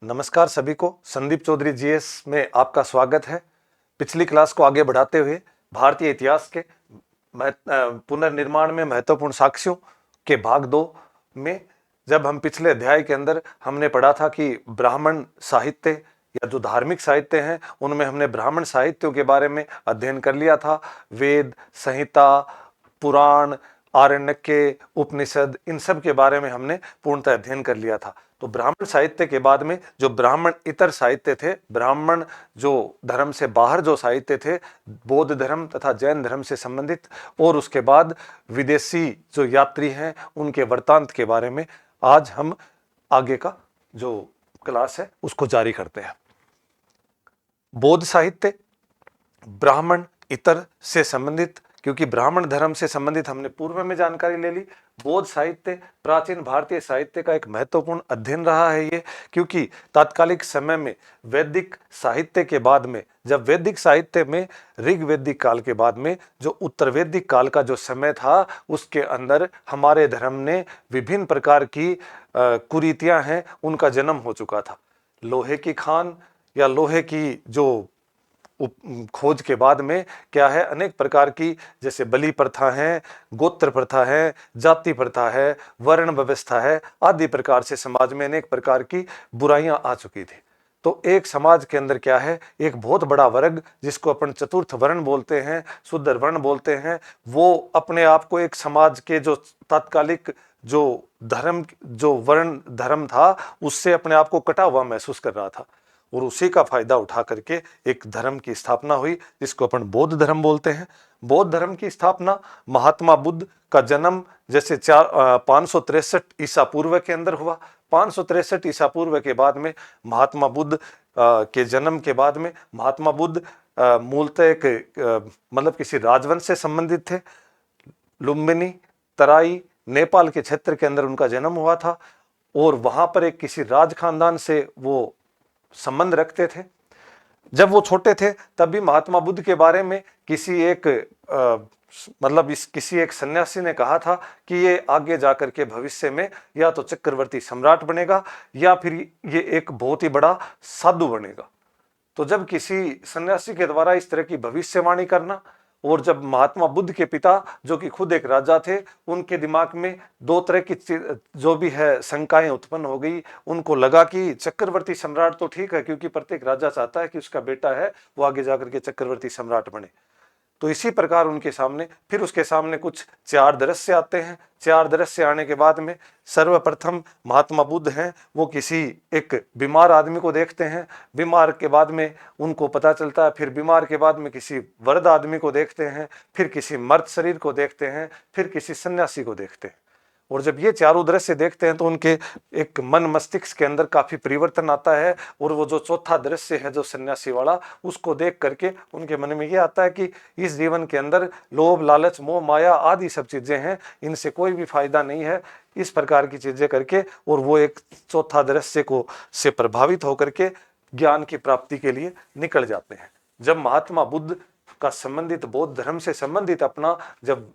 नमस्कार सभी को। संदीप चौधरी जीएस में आपका स्वागत है। पिछली क्लास को आगे बढ़ाते हुए भारतीय इतिहास के पुनर्निर्माण में महत्वपूर्ण साक्ष्यों के भाग 2 में जब हम पिछले अध्याय के अंदर हमने पढ़ा था कि ब्राह्मण साहित्य या जो धार्मिक साहित्य हैं उनमें हमने ब्राह्मण साहित्यों के बारे में अध्ययन कर लिया था। वेद, संहिता, पुराण, आरण्यक, उपनिषद, इन सब के बारे में हमने पूर्णतः अध्ययन कर लिया था। तो ब्राह्मण साहित्य के बाद में जो ब्राह्मण इतर साहित्य थे, ब्राह्मण जो धर्म से बाहर जो साहित्य थे, बौद्ध धर्म तथा जैन धर्म से संबंधित, और उसके बाद विदेशी जो यात्री हैं उनके वृत्तांत के बारे में आज हम आगे का जो क्लास है उसको जारी करते हैं। बौद्ध साहित्य ब्राह्मण इतर से संबंधित, क्योंकि ब्राह्मण धर्म से संबंधित हमने पूर्व में जानकारी ले ली। बौद्ध साहित्य प्राचीन भारतीय साहित्य का एक महत्वपूर्ण अध्ययन रहा है ये, क्योंकि तात्कालिक समय में वैदिक साहित्य के बाद में, जब वैदिक साहित्य में ऋग्वैदिक काल के बाद में जो उत्तर वैदिक काल का जो समय था उसके अंदर हमारे धर्म ने विभिन्न प्रकार की कुरीतियां हैं उनका जन्म हो चुका था। लोहे की खान या लोहे की जो खोज के बाद में क्या है, अनेक प्रकार की जैसे बलि प्रथा है, गोत्र प्रथा है, जाति प्रथा है, वर्ण व्यवस्था है, आदि प्रकार से समाज में अनेक प्रकार की बुराइयां आ चुकी थी। तो एक समाज के अंदर क्या है, एक बहुत बड़ा वर्ग जिसको अपन चतुर्थ वर्ण बोलते हैं, शूद्र वर्ण बोलते हैं, वो अपने आप को एक समाज के जो तात्कालिक जो धर्म जो वर्ण धर्म था उससे अपने आप को कटा हुआ महसूस कर रहा था, और उसी का फायदा उठा करके एक धर्म की स्थापना हुई जिसको अपन बौद्ध धर्म बोलते हैं। बौद्ध धर्म की स्थापना महात्मा बुद्ध का जन्म जैसे 563 ईसा पूर्व के अंदर हुआ। 563 ईसा पूर्व के बाद में महात्मा बुद्ध के जन्म के बाद में महात्मा बुद्ध मूलतः एक मतलब किसी राजवंश से संबंधित थे। लुम्बिनी, तराई, नेपाल के क्षेत्र के अंदर उनका जन्म हुआ था, और वहां पर एक किसी राज खानदान से वो संबंध रखते थे। जब वो छोटे थे तब भी महात्मा बुद्ध के बारे में किसी एक किसी एक सन्यासी ने कहा था कि ये आगे जाकर के भविष्य में या तो चक्रवर्ती सम्राट बनेगा या फिर ये एक बहुत ही बड़ा साधु बनेगा। तो जब किसी सन्यासी के द्वारा इस तरह की भविष्यवाणी करना, और जब महात्मा बुद्ध के पिता जो कि खुद एक राजा थे, उनके दिमाग में दो तरह की जो भी है शंकाएं उत्पन्न हो गई। उनको लगा कि चक्रवर्ती सम्राट तो ठीक है, क्योंकि प्रत्येक राजा चाहता है कि उसका बेटा है वो आगे जाकर के चक्रवर्ती सम्राट बने। तो इसी प्रकार उनके सामने फिर उसके सामने कुछ 4 दृश्य आते हैं। 4 दृश्य आने के बाद में सर्वप्रथम महात्मा बुद्ध हैं वो किसी एक बीमार आदमी को देखते हैं। बीमार के बाद में उनको पता चलता है, फिर बीमार के बाद में किसी वृद्ध आदमी को देखते हैं, फिर किसी मर्द शरीर को देखते हैं, फिर किसी सन्यासी को देखते हैं। और जब ये चारों दृश्य देखते हैं तो उनके एक मन मस्तिष्क के अंदर काफी परिवर्तन आता है, और वो जो चौथा दृश्य है जो सन्यासी वाला, उसको देख करके उनके मन में ये आता है कि इस जीवन के अंदर लोभ, लालच, मोह, माया आदि सब चीजें हैं, इनसे कोई भी फायदा नहीं है, इस प्रकार की चीजें करके, और वो एक चौथा दृश्य को से प्रभावित होकर के ज्ञान की प्राप्ति के लिए निकल जाते हैं। जब महात्मा बुद्ध का संबंधित बौद्ध धर्म से संबंधित अपना जब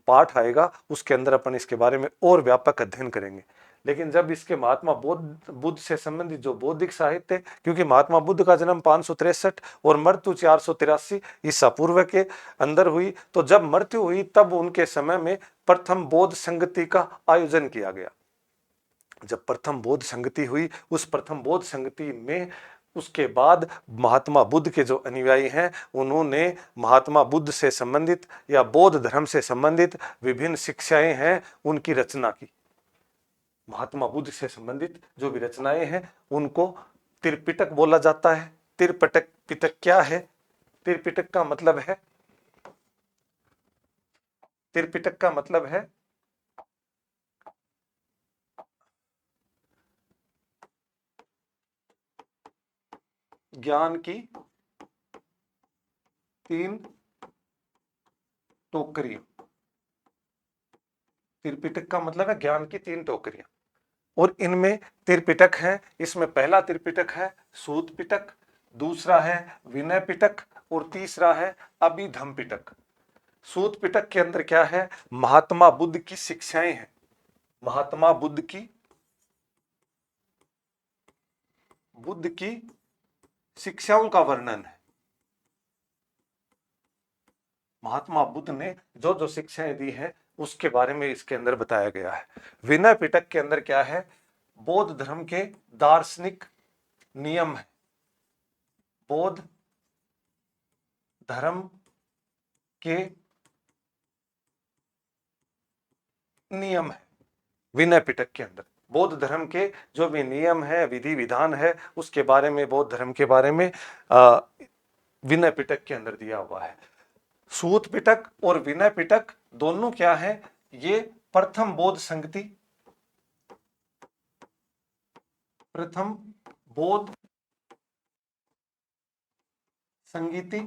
पाठ आएगा उसके अंदर अपन इसके बारे में और व्यापक अध्ययन करेंगे। लेकिन जब इसके महात्मा बुद्ध से संबंधित जो बौद्धिक साहित्य, क्योंकि महात्मा बुद्ध का जन्म 563 और मृत्यु 483 ईसा पूर्व के अंदर हुई, तो जब मृत्यु हुई तब उनके समय में प्रथम बौद्ध संगति का आयोजन किया गया। जब प्रथम बौद्ध संगति हुई, उस प्रथम बौद्ध संगति में उसके बाद महात्मा बुद्ध के जो अनुयायी हैं उन्होंने महात्मा बुद्ध से संबंधित या बौद्ध धर्म से संबंधित विभिन्न शिक्षाएं हैं उनकी रचना की। महात्मा बुद्ध से संबंधित जो भी रचनाएं हैं उनको त्रिपिटक बोला जाता है। त्रिपिटक क्या है? त्रिपिटक का मतलब है, त्रिपिटक का मतलब है ज्ञान की 3 टोकरियां। त्रिपिटक का मतलब है ज्ञान की 3 टोकरियां, और इनमें त्रिपिटक है। इसमें पहला त्रिपिटक है सूत पिटक, दूसरा है विनय पिटक, और तीसरा है अभिधम पिटक। सूत पिटक के अंदर क्या है? महात्मा बुद्ध की शिक्षाएं हैं। महात्मा बुद्ध की बुद्ध की शिक्षाओं का वर्णन है। महात्मा बुद्ध ने जो जो शिक्षाएं दी हैं उसके बारे में इसके अंदर बताया गया है। विनय पिटक के अंदर क्या है? बौद्ध धर्म के दार्शनिक नियम है। बौद्ध धर्म के नियम है विनय पिटक के अंदर। बौद्ध धर्म के जो भी नियम है, विधि विधान है, उसके बारे में, बौद्ध धर्म के बारे में विनय पिटक के अंदर दिया हुआ है। सूत पिटक और विनय पिटक दोनों क्या है? ये प्रथम बौद्ध संगति, प्रथम बौद्ध संगीति,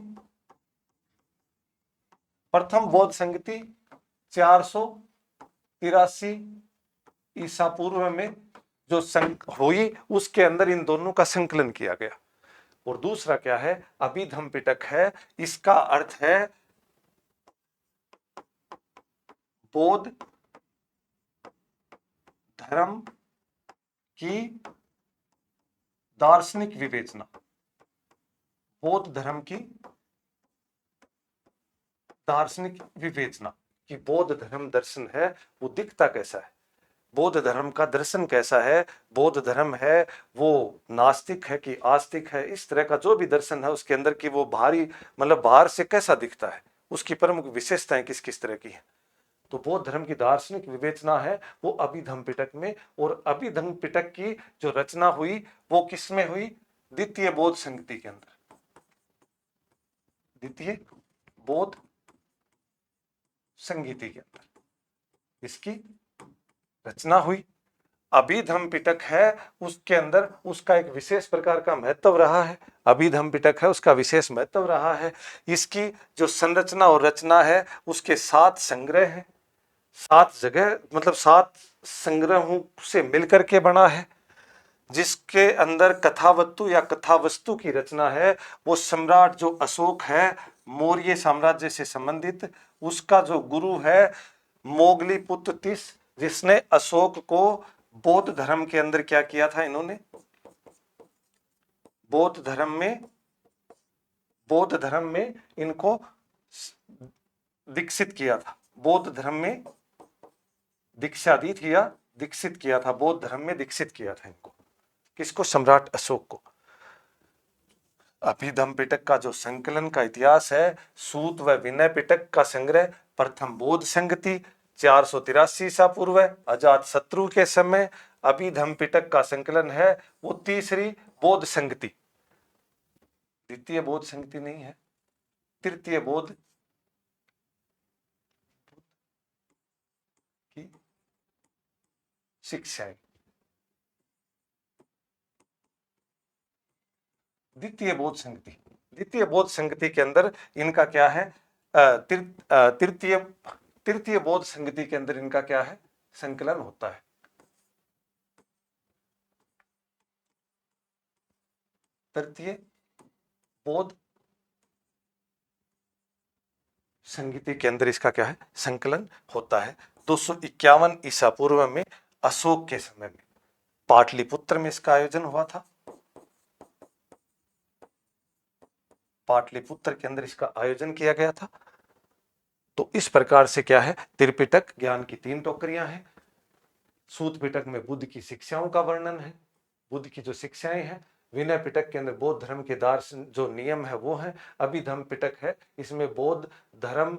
प्रथम बौद्ध संगति 483 ईसा पूर्व में जो हुई, उसके अंदर इन दोनों का संकलन किया गया। और दूसरा क्या है? अभिधम्म पिटक है। इसका अर्थ है बौद्ध धर्म की दार्शनिक विवेचना। बौद्ध धर्म की दार्शनिक विवेचना कि बौद्ध धर्म दर्शन है वो दिखता कैसा है, बौद्ध धर्म का दर्शन कैसा है, बौद्ध धर्म है वो नास्तिक है कि आस्तिक है, इस तरह का जो भी दर्शन है उसके अंदर की वो बाहरी मतलब बाहर से कैसा दिखता है, उसकी प्रमुख विशेषताएं किस किस तरह की है। तो बौद्ध धर्म की दार्शनिक विवेचना है वो अभिधम्म पिटक में। और अभिधम्म पिटक की जो रचना हुई वो किसमें हुई? द्वितीय बौद्ध संगति के अंदर। द्वितीय बौद्ध संगीति के अंदर इसकी रचना हुई। अभिधम्म पिटक है उसके अंदर उसका एक विशेष प्रकार का महत्व रहा है। अभिधम्म पिटक है उसका विशेष महत्व रहा है। इसकी जो संरचना और रचना है उसके 7 संग्रह है, 7 जगह मतलब 7 संग्रहों से मिलकर के बना है। जिसके अंदर कथावस्तु या कथावस्तु की रचना है वो सम्राट जो अशोक है, मौर्य साम्राज्य से संबंधित, उसका जो गुरु है मोगलीपुत्र तीस, जिसने अशोक को बौद्ध धर्म के अंदर क्या किया था? इन्होंने बौद्ध धर्म में इनको दीक्षित किया था, बौद्ध धर्म में दीक्षा दी थी या दीक्षित किया था, बौद्ध धर्म में दीक्षित किया था इनको। किसको? सम्राट अशोक को। अभिधम्म पिटक का जो संकलन का इतिहास है, सूत व विनय पिटक का संग्रह प्रथम बौद्ध संगति 483 ईसा पूर्व अजात शत्रु के समय, अभिधम्म पिटक का संकलन है वो तीसरी बौद्ध संगति, द्वितीय बौद्ध संगति नहीं है, तृतीय बौद्ध की शिक्षाएं। द्वितीय बौद्ध संगति के अंदर इनका क्या है? तृतीय बौद्ध संगति के अंदर इनका क्या है? संकलन होता है। तृतीय बौद्ध संगति के अंदर इसका क्या है? संकलन होता है। 251 ईसा पूर्व में अशोक के समय में पाटलिपुत्र में इसका आयोजन हुआ था। पाटलिपुत्र के अंदर इसका आयोजन किया गया था। तो इस प्रकार से क्या है? त्रिपिटक ज्ञान की 3 टोकरियां हैं। सूत पिटक में बुद्ध की शिक्षाओं का वर्णन है, बुद्ध की जो शिक्षाएं हैं। विनय पिटक के अंदर बौद्ध धर्म के दार्शन जो नियम है वो है। अभिधम्म पिटक है, इसमें बौद्ध धर्म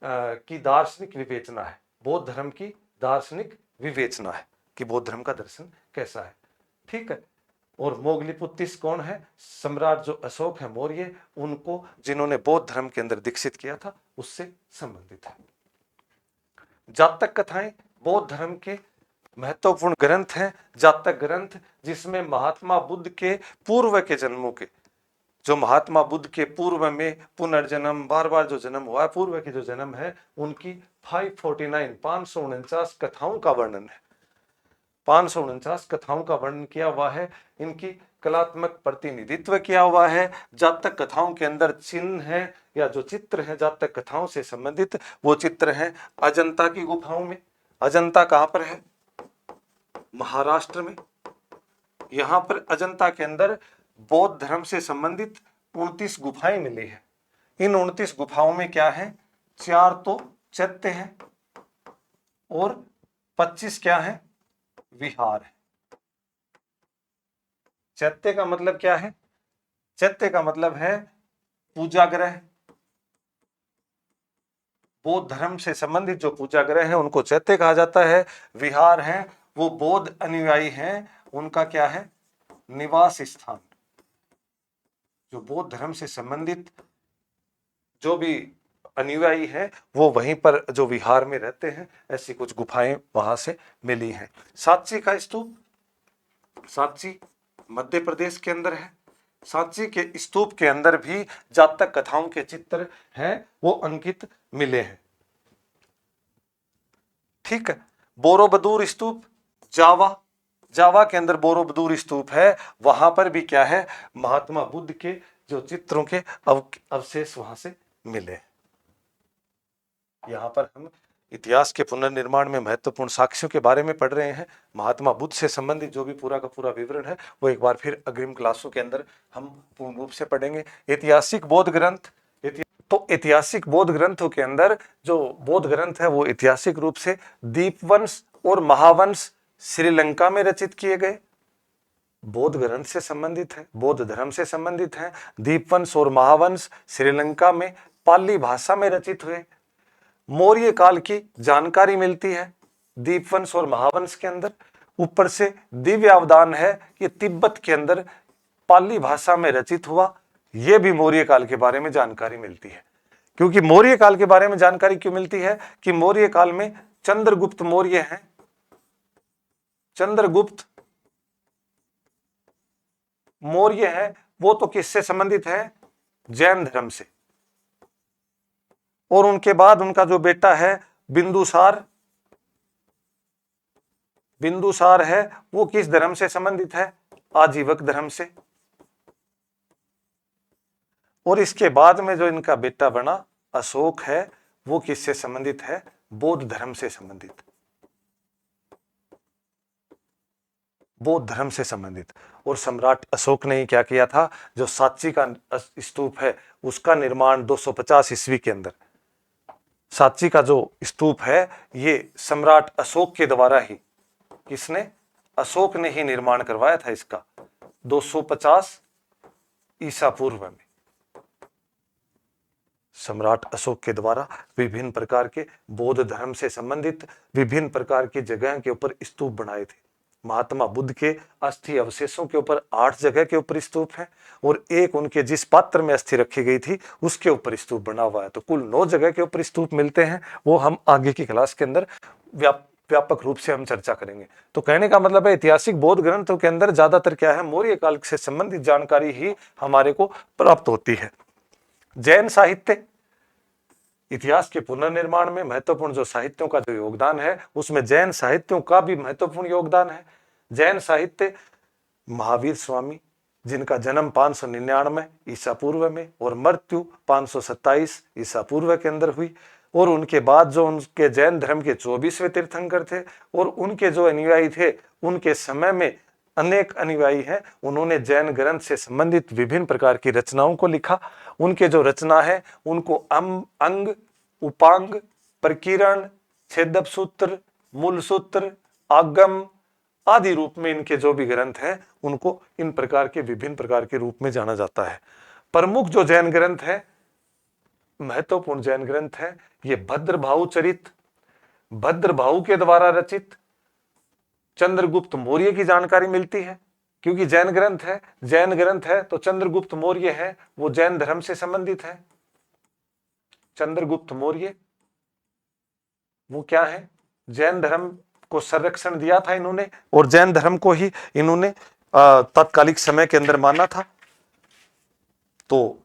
की दार्शनिक विवेचना है, बौद्ध धर्म की दार्शनिक विवेचना है कि बौद्ध धर्म का दर्शन कैसा है। ठीक है। और मोगलीपुत्र तीस कौन है? सम्राट जो अशोक है मौर्य, उनको जिन्होंने बौद्ध धर्म के अंदर दीक्षित किया था उससे संबंधित है। जातक कथाएं बौद्ध धर्म के महत्वपूर्ण ग्रंथ हैं। जातक ग्रंथ जिसमें महात्मा बुद्ध के पूर्व के जन्मों के, जो महात्मा बुद्ध के पूर्व में पुनर्जन्म बार बार जो जन्म हुआ है, पूर्व के जो जन्म है उनकी 549 कथाओं का वर्णन है। 549 कथाओं का वर्णन किया हुआ है, इनकी कलात्मक प्रतिनिधित्व किया हुआ है। जातक कथाओं के अंदर चिन्ह है या जो चित्र है जातक कथाओं से संबंधित, वो चित्र है अजंता की गुफाओं में। अजंता कहां पर है? महाराष्ट्र में। यहाँ पर अजंता के अंदर बौद्ध धर्म से संबंधित 29 गुफाएं मिली है। इन 29 गुफाओं में क्या है, 4 तो चैत्य है और 25 क्या है, विहार है। चैत्य का मतलब क्या है, चैत्य का मतलब है पूजागृह। बौद्ध धर्म से संबंधित जो पूजागृह है उनको चैत्य कहा जाता है। विहार है वो बौद्ध अनुयायी हैं उनका क्या है, निवास स्थान। जो बौद्ध धर्म से संबंधित जो भी अनुयायी है वो वहीं पर जो विहार में रहते हैं, ऐसी कुछ गुफाएं वहां से मिली हैं। सांची का स्तूप, सांची मध्य प्रदेश के अंदर है। सांची के स्तूप के अंदर भी जातक कथाओं के चित्र हैं वो अंकित मिले हैं। ठीक है। बोरोबदूर स्तूप, जावा, जावा के अंदर बोरोबदूर स्तूप है, वहां पर भी क्या है, महात्मा बुद्ध के जो चित्रों के अवशेष वहां से मिले। यहाँ पर हम इतिहास के पुनर्निर्माण में महत्वपूर्ण साक्ष्यों के बारे में पढ़ रहे हैं। महात्मा बुद्ध से संबंधित जो भी पूरा का पूरा विवरण है वो एक बार फिर अग्रिम क्लासों के अंदर हम पूर्ण रूप से पढ़ेंगे। ऐतिहासिक बौद्ध ग्रंथ, तो ऐतिहासिक बौद्ध ग्रंथों के अंदर जो बौद्ध ग्रंथ है वो ऐतिहासिक रूप से दीपवंश और महावंश श्रीलंका में रचित किए गए, बौद्ध ग्रंथ से संबंधित है, बौद्ध धर्म से संबंधित है। दीपवंश और महावंश श्रीलंका में पाली भाषा में रचित हुए। मौर्य काल की जानकारी मिलती है दीपवंश और महावंश के अंदर। ऊपर से दिव्य अवदान है, ये तिब्बत के अंदर पाली भाषा में रचित हुआ। यह भी मौर्य काल के बारे में जानकारी मिलती है। क्योंकि मौर्य काल के बारे में जानकारी क्यों मिलती है कि मौर्य काल में चंद्रगुप्त मौर्य हैं। चंद्रगुप्त मौर्य है वो तो किससे संबंधित है, जैन धर्म से। और उनके बाद उनका जो बेटा है बिंदुसार, बिंदुसार है वो किस धर्म से संबंधित है, आजीवक धर्म से। और इसके बाद में जो इनका बेटा बना अशोक है वो किससे संबंधित है, बौद्ध धर्म से संबंधित, बौद्ध धर्म से संबंधित। और सम्राट अशोक ने क्या किया था, जो सांची का स्तूप है उसका निर्माण 250 ईस्वी के अंदर, सांची का जो स्तूप है ये सम्राट अशोक के द्वारा ही, किसने, अशोक ने ही निर्माण करवाया था इसका 250 ईसा पूर्व में। सम्राट अशोक के द्वारा विभिन्न प्रकार के बौद्ध धर्म से संबंधित विभिन्न प्रकार की जगह के ऊपर स्तूप बनाए थे। महात्मा बुद्ध के अस्थि अवशेषों के ऊपर 8 जगह के ऊपर स्तूप है और एक उनके जिस पात्र में अस्थि रखी गई थी उसके ऊपर स्तूप बना हुआ है। तो कुल 9 जगह के ऊपर स्तूप मिलते हैं, वो हम आगे की क्लास के अंदर व्यापक रूप से हम चर्चा करेंगे। तो कहने का मतलब है ऐतिहासिक बौद्ध ग्रंथों के अंदर ज्यादातर क्या है, मौर्य काल से संबंधित जानकारी ही हमारे को प्राप्त होती है। जैन साहित्य, इतिहास के पुनर्निर्माण में महत्वपूर्ण जो साहित्यों का जो योगदान है उसमें जैन साहित्यों का भी महत्वपूर्ण योगदान है। जैन साहित्य, महावीर स्वामी जिनका जन्म 599 ईसा पूर्व में और मृत्यु 527 ईसा पूर्व के अंदर हुई, और उनके बाद जो उनके जैन धर्म के 24वें तीर्थंकर थे और उनके जो अनुयायी थे उनके समय में अनेक अनुयायी हैं, उन्होंने जैन ग्रंथ से संबंधित विभिन्न प्रकार की रचनाओं को लिखा। उनके जो रचना है उनको अंग, उपांग, प्रकीर्ण, छेदक सूत्र, मूल सूत्र, आगम आदि रूप में इनके जो भी ग्रंथ हैं उनको इन प्रकार के विभिन्न प्रकार के रूप में जाना जाता है। प्रमुख जो जैन ग्रंथ है, महत्वपूर्ण जैन ग्रंथ है, ये भद्रभाऊ चरित, भद्रभाऊ के द्वारा रचित चंद्रगुप्त मौर्य की जानकारी मिलती है। क्योंकि जैन ग्रंथ है, जैन ग्रंथ है तो चंद्रगुप्त मौर्य है वो जैन धर्म से संबंधित है। चंद्रगुप्त मौर्य वो क्या है, जैन धर्म को संरक्षण दिया था इन्होंने और जैन धर्म को ही इन्होंने तत्कालिक समय के अंदर माना था। तो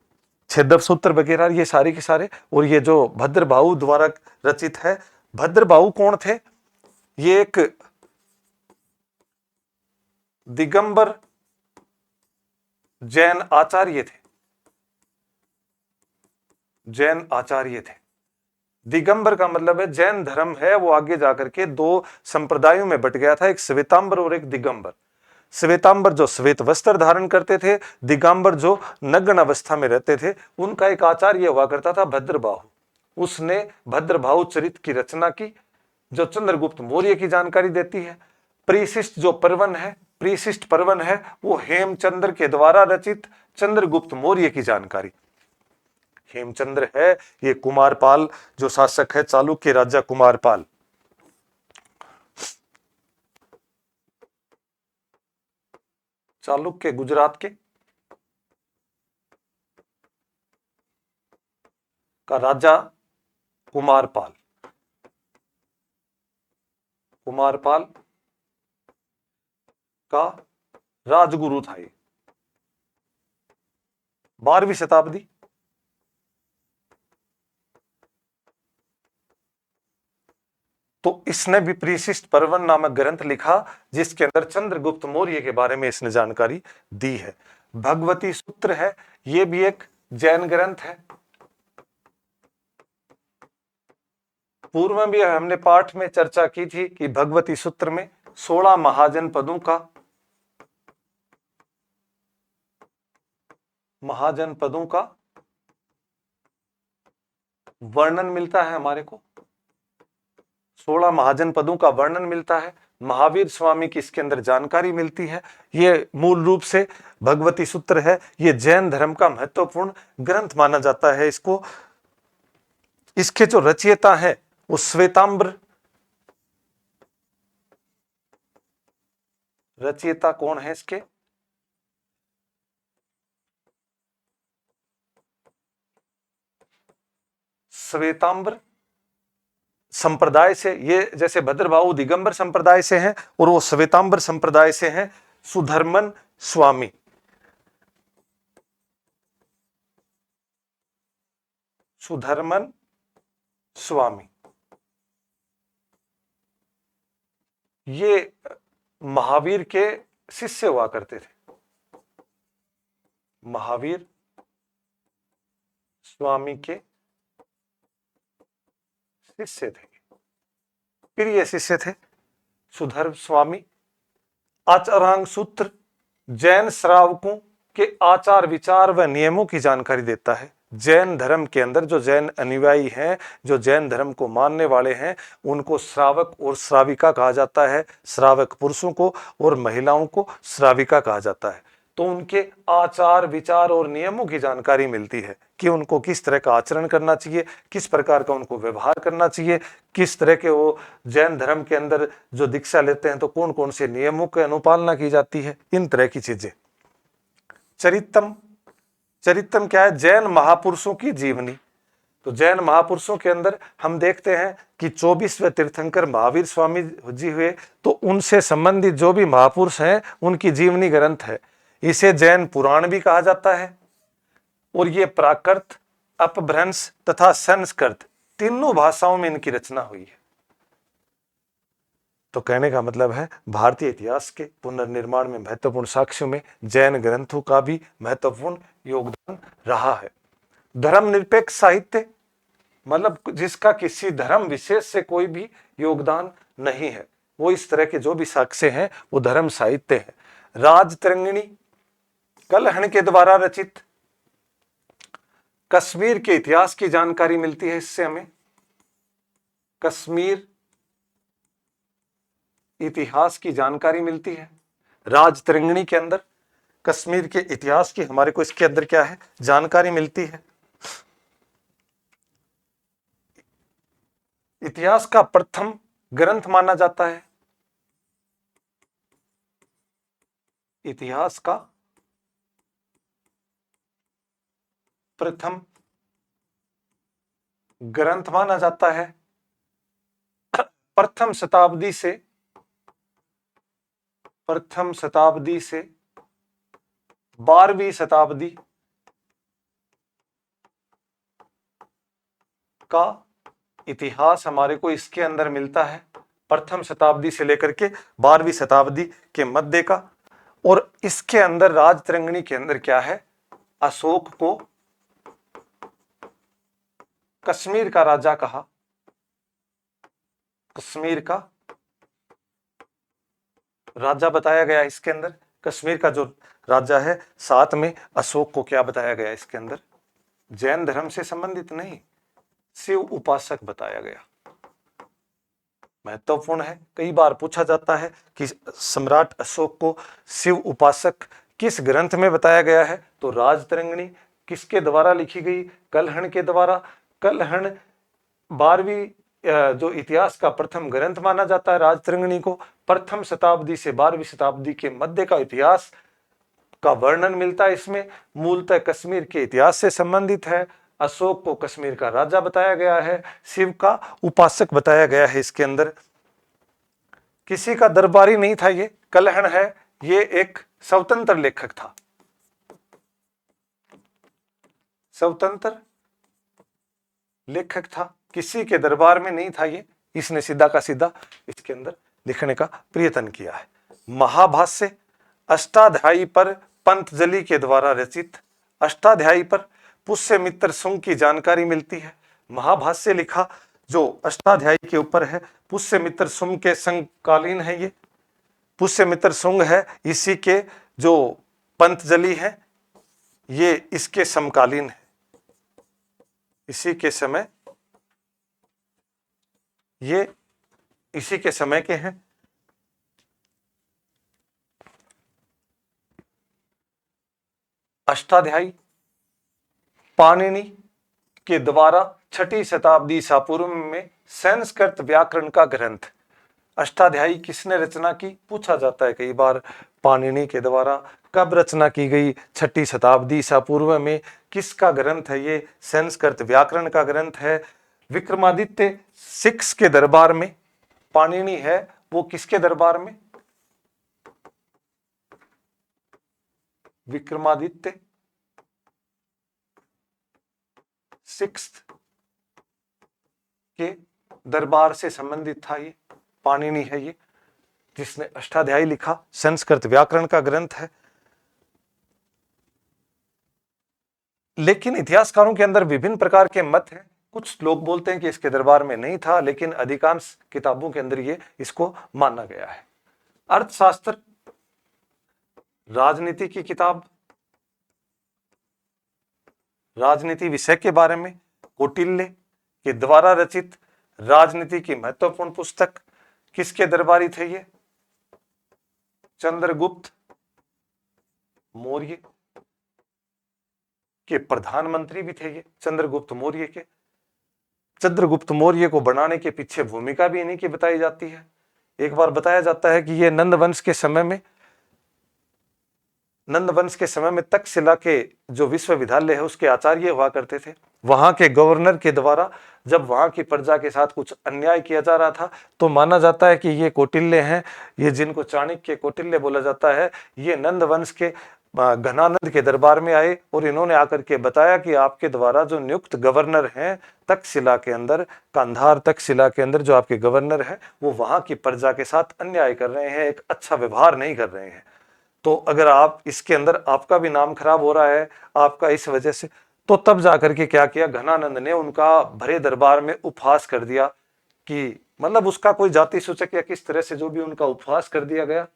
छेदक सूत्र वगैरह ये सारे के सारे, और ये जो भद्रभाऊ द्वारा रचित है, भद्रभाऊ कौन थे, ये एक दिगंबर जैन आचार्य थे, जैन आचार्य थे। दिगंबर का मतलब है जैन धर्म है वो आगे जाकर के 2 संप्रदायों में बट गया था, एक श्वेतांबर और एक दिगंबर। श्वेतांबर जो श्वेत वस्त्र धारण करते थे, दिगंबर जो नग्न अवस्था में रहते थे। उनका एक आचार्य हुआ करता था भद्रबाहु। उसने भद्रबाहु चरित की रचना की, जो चंद्रगुप्त मौर्य की जानकारी देती है। परिशिष्ट जो पर्वन है, परिशिष्ट पर्वन है, वो हेमचंद्र के द्वारा रचित चंद्रगुप्त मौर्य की जानकारी। हेमचंद्र है ये कुमारपाल जो शासक है, चालुक्य राजा कुमारपाल। चालुक्य गुजरात के का राजा कुमारपाल, कुमारपाल का राजगुरु था ये, 12वीं शताब्दी। तो इसने भी परिशिष्ट पर्वन नामक ग्रंथ लिखा, जिसके अंदर चंद्रगुप्त मौर्य के बारे में इसने जानकारी दी है। भगवती सूत्र है, ये भी एक जैन ग्रंथ है। पूर्व में भी हमने पाठ में चर्चा की थी कि भगवती सूत्र में 16 महाजनपदों का वर्णन मिलता है हमारे को। 16 महाजनपदों का वर्णन मिलता है। महावीर स्वामी की इसके अंदर जानकारी मिलती है। ये मूल रूप से भगवती सूत्र है, ये जैन धर्म का महत्वपूर्ण ग्रंथ माना जाता है। इसके जो रचयिता है वो श्वेतांबर। रचयिता कौन है इसके? श्वेतांबर संप्रदाय से, ये जैसे भद्रबाहु दिगंबर संप्रदाय से हैं और वो श्वेतांबर संप्रदाय से हैं। सुधर्मन स्वामी, सुधर्मन स्वामी ये महावीर के शिष्य हुआ करते थे। महावीर स्वामी के शिष्य थे, प्रिय शिष्य थे सुधर्म स्वामी। आचरांग सूत्र जैन श्रावकों के आचार विचार व नियमों की जानकारी देता है। जैन धर्म के अंदर जो जैन अनुयायी हैं, जो जैन धर्म को मानने वाले हैं, उनको श्रावक और श्राविका कहा जाता है। श्रावक पुरुषों को और महिलाओं को श्राविका कहा जाता है। तो उनके आचार विचार और नियमों की जानकारी मिलती है कि उनको किस तरह का आचरण करना चाहिए, किस प्रकार का उनको व्यवहार करना चाहिए, किस तरह के वो जैन धर्म के अंदर जो दीक्षा लेते हैं तो कौन कौन से नियमों की अनुपालना की जाती है, इन तरह की चीजें। चरितम, चरितम क्या है? जैन महापुरुषों की जीवनी। तो जैन महापुरुषों के अंदर हम देखते हैं कि 24वें तीर्थंकर महावीर स्वामी जी हुए, तो उनसे संबंधित जो भी महापुरुष हैं उनकी जीवनी ग्रंथ है। इसे जैन पुराण भी कहा जाता है। और ये प्राकृत, अपभ्रंश तथा संस्कृत तीनों भाषाओं में इनकी रचना हुई है। तो कहने का मतलब है भारतीय इतिहास के पुनर्निर्माण में महत्वपूर्ण साक्ष्यों में जैन ग्रंथों का भी महत्वपूर्ण योगदान रहा है। धर्मनिरपेक्ष साहित्य मतलब जिसका किसी धर्म विशेष से कोई भी योगदान नहीं है, वो इस तरह के जो भी साक्ष्य हैं वो धर्म साहित्य है। राजतरंगिणी कलहण के द्वारा रचित कश्मीर के इतिहास की जानकारी मिलती है। इससे हमें कश्मीर इतिहास की जानकारी मिलती है। राजतरंगिणी के अंदर कश्मीर के इतिहास की हमारे को इसके अंदर क्या है जानकारी मिलती है। इतिहास का प्रथम ग्रंथ माना जाता है। इतिहास का प्रथम ग्रंथ माना जाता है प्रथम शताब्दी से 12वीं शताब्दी का इतिहास हमारे को इसके अंदर मिलता है। प्रथम शताब्दी से लेकर के 12वीं शताब्दी के मध्य का। और इसके अंदर राजतरंगिणी के अंदर क्या है, अशोक को कश्मीर का राजा कहा, कश्मीर का राजा बताया गया इसके अंदर। कश्मीर का जो राजा है। साथ में अशोक को क्या बताया गया इसके अंदर, जैन धर्म से संबंधित नहीं, शिव उपासक बताया गया। महत्वपूर्ण है, कई बार पूछा जाता है कि सम्राट अशोक को शिव उपासक किस ग्रंथ में बताया गया है, तो राजतरंगिणी किसके द्वारा लिखी गई, कलहण के द्वारा। कलहण 12वीं जो इतिहास का प्रथम ग्रंथ माना जाता है राजतरंगिणी को। प्रथम शताब्दी से 12वीं शताब्दी के मध्य का इतिहास का वर्णन मिलता है इसमें, मूलतः कश्मीर के इतिहास से संबंधित है। अशोक को कश्मीर का राजा बताया गया है, शिव का उपासक बताया गया है। इसके अंदर किसी का दरबारी नहीं था ये, कलहण है ये एक स्वतंत्र लेखक था, स्वतंत्र लेखक था, किसी के दरबार में नहीं था ये। इसने सीधा का सीधा इसके अंदर लिखने का प्रयत्न किया है। महाभाष्य अष्टाध्यायी पर पंतजलि के द्वारा रचित, अष्टाध्यायी पर पुष्यमित्र शुंग की जानकारी मिलती है। महाभाष्य लिखा जो अष्टाध्यायी के ऊपर है, पुष्यमित्र शुंग के संकालीन है ये। पुष्यमित्र शुंग है, इसी के जो पंतजलि है ये इसके समकालीन है, इसी के समय, ये इसी के समय के हैं। अष्टाध्यायी पाणिनि के द्वारा 6ठी शताब्दी ईसा पूर्व में संस्कृत व्याकरण का ग्रंथ। अष्टाध्यायी किसने रचना की, पूछा जाता है कई बार। पाणिनि के द्वारा कब रचना की गई, 6ठी शताब्दी ईसा पूर्व में। किसका ग्रंथ है ये, संस्कृत व्याकरण का ग्रंथ है। विक्रमादित्य 6 के दरबार में पाणिनि है, वो किसके दरबार में, विक्रमादित्य 6 के दरबार से संबंधित था ये, पाणिनि है ये जिसने अष्टाध्यायी लिखा, संस्कृत व्याकरण का ग्रंथ है। लेकिन इतिहासकारों के अंदर विभिन्न प्रकार के मत हैं। कुछ लोग बोलते हैं कि इसके दरबार में नहीं था, लेकिन अधिकांश किताबों के अंदर ये इसको माना गया है। अर्थशास्त्र राजनीति की किताब, राजनीति विषय के बारे में कौटिल्य के द्वारा रचित राजनीति की महत्वपूर्ण पुस्तक। किसके दरबारी थे ये, चंद्रगुप्त मौर्य के प्रधानमंत्री भी थे ये, चंद्रगुप्त मौर्य के। चंद्रगुप्त मौर्य को बनाने के पीछे भूमिका भी इन्हीं की बताई जाती है। एक बार बताया जाता है कि ये नंद वंश के समय में तक्षशिला के जो विश्वविद्यालय है उसके आचार्य हुआ करते थे। वहां के गवर्नर के द्वारा जब वहां की प्रजा के साथ कुछ अन्याय किया जा रहा था तो माना जाता है कि ये कौटिल्य हैं, ये जिनको चाणक्य कौटिल्य बोला जाता है, ये नंद वंश के घनानंद के दरबार में आए और इन्होंने आकर के बताया कि आपके द्वारा जो नियुक्त गवर्नर हैं तक्षशिला के अंदर, कांधार तक्षशिला के अंदर जो आपके गवर्नर हैं वो वहां की प्रजा के साथ अन्याय कर रहे हैं, एक अच्छा व्यवहार नहीं कर रहे हैं। तो अगर आप इसके अंदर आपका भी नाम खराब हो रहा है आपका इस वजह से, तो तब जाकर के क्या किया, घनानंद ने उनका भरे दरबार में उपहास कर दिया कि मतलब उसका कोई जाति सूचक या किस तरह से जो भी उनका उपहास कर दिया गया।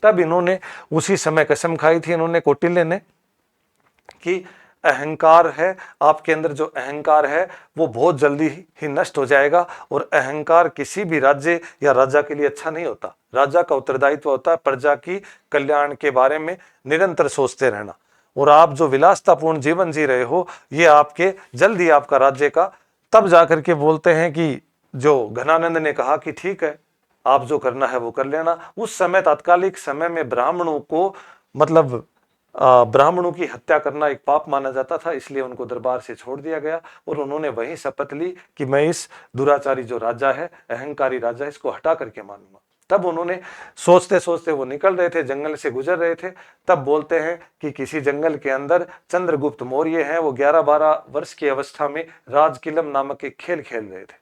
तब इन्होंने उसी समय कसम खाई थी, इन्होंने कौटिल्य ने, कि अहंकार है आपके अंदर, जो अहंकार है वो बहुत जल्दी ही नष्ट हो जाएगा और अहंकार किसी भी राज्य या राजा के लिए अच्छा नहीं होता। राजा का उत्तरदायित्व होता है प्रजा की कल्याण के बारे में निरंतर सोचते रहना, और आप जो विलासतापूर्ण जीवन जी रहे हो ये आपके जल्द ही आपका राज्य का। तब जाकर के बोलते हैं कि जो घनानंद ने कहा कि ठीक है आप जो करना है वो कर लेना। उस समय तात्कालिक समय में ब्राह्मणों को मतलब ब्राह्मणों की हत्या करना एक पाप माना जाता था, इसलिए उनको दरबार से छोड़ दिया गया और उन्होंने वहीं शपथ ली कि मैं इस दुराचारी जो राजा है, अहंकारी राजा, इसको हटा करके मानूंगा। तब उन्होंने सोचते सोचते वो निकल रहे थे, जंगल से गुजर रहे थे, तब बोलते हैं कि किसी जंगल के अंदर चंद्रगुप्त मौर्य हैं, वो 11-12 वर्ष की अवस्था में राजकिलम नामक एक खेल खेल रहे थे।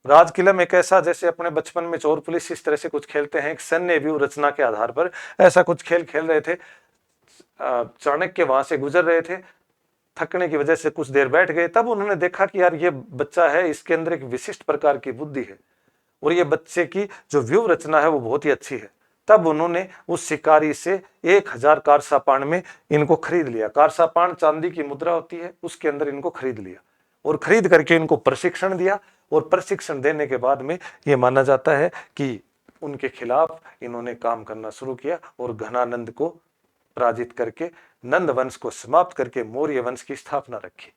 राजकिलम एक ऐसा, जैसे अपने बचपन में चोर पुलिस इस तरह से कुछ खेलते हैं, एक सैन्य व्यूह रचना के आधार पर ऐसा कुछ खेल खेल रहे थे। चाणक्य वहां से गुजर रहे थे, थकने की वजह से कुछ देर बैठ गए। तब उन्होंने देखा कि यार ये बच्चा है, इसके अंदर एक विशिष्ट प्रकार की बुद्धि है और ये बच्चे की जो व्यूह रचना है वो बहुत ही अच्छी है। तब उन्होंने उस शिकारी से 1000 कारसापाण में इनको खरीद लिया। कारसापाण चांदी की मुद्रा होती है, उसके अंदर इनको खरीद लिया और खरीद करके इनको प्रशिक्षण दिया। और प्रशिक्षण देने के बाद में ये माना जाता है कि उनके खिलाफ इन्होंने काम करना शुरू किया और घनानंद को पराजित करके नंद वंश को समाप्त करके मौर्य वंश की स्थापना रखी।